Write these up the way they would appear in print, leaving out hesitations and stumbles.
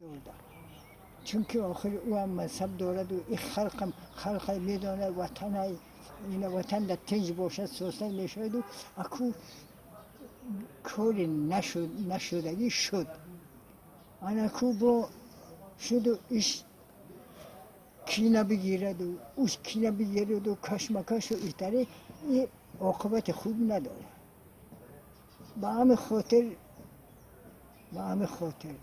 دولت. چون که آخر او هم مذهب دارد و این خلق میدانه وطن این وطن در تنج باشد سوسن میشود و اکو کاری نشدگی شد. آن اکو با شد و ایش کینه بگیرد و اوش کینه بگیرد و کشمکش و ایتره این عاقبت خوب نداره. با همه خاطر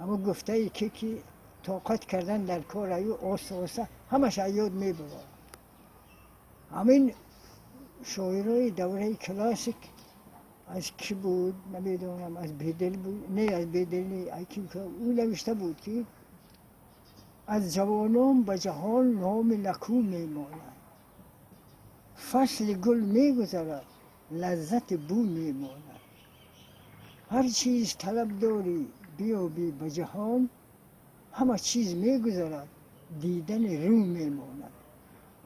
اما گفته ای که طاقت کردن در کار ایو آسته همش یاد میبره. همین شاعرای دوره کلاسیک از کی بود نمیدونم، از بیدل بود، نه از بیدل نه، او نوشته بود که از جوانان به جهان نام نکو میماند، فصل گل میگذرد لذت بو میماند، هر چیز طلب داری بیابی به جهان، همه چیز میگذرد دیدن رو میماند.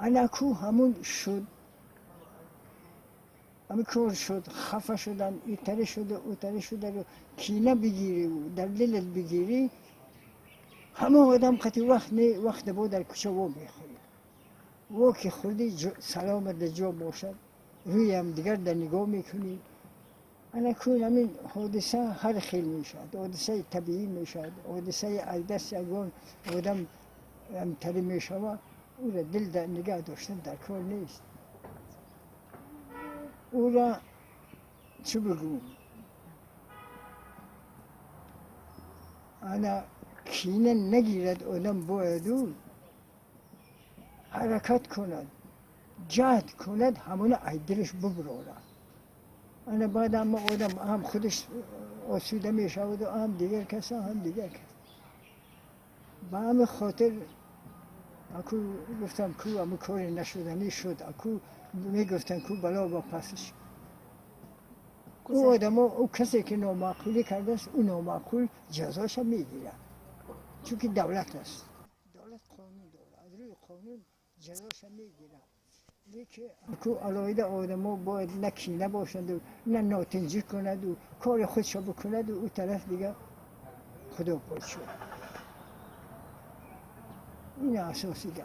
انکو همون شد، همین کار شد، خفه شدن، ایتره شده اوتره شده رو کینه بگیری و در دلت بگیری، همه آدم خطی وقت بود در کوچه و میخوری و که خودی سلامت در جا باشد روی هم دیگر در نگاه میکنی. انکون همین حادثه هر خیل میشد، حادثه طبیعی میشد، حادثه از دست یگان آدم امتری میشود، او را دل در نگاه داشتن در کار نیست. او را چه بگو؟ انا کینه نگیرد آدم باید حرکت کند، جهد کند، همون ای دلش ببرارد. انا بعد اما آدم هم خودش آسوده می شود و هم دیگر کس. با همه خاطر اکو گفتم کو همه کاری نشدنی شد، اکو میگفتن کو بلا با پسش. او آدم او کسی که نامعقولی کرده است او نامعقول جزاش میگیره، چون که دولت است، دولت قانون داره، از روی قانون جزاش میگیره. لیکن اکو علایده آدم ها باید نه کینه باشند و نه ناتنجی کند و کار خودش بکند و او طرف دیگه خدا پاک شد. این اساسی ده.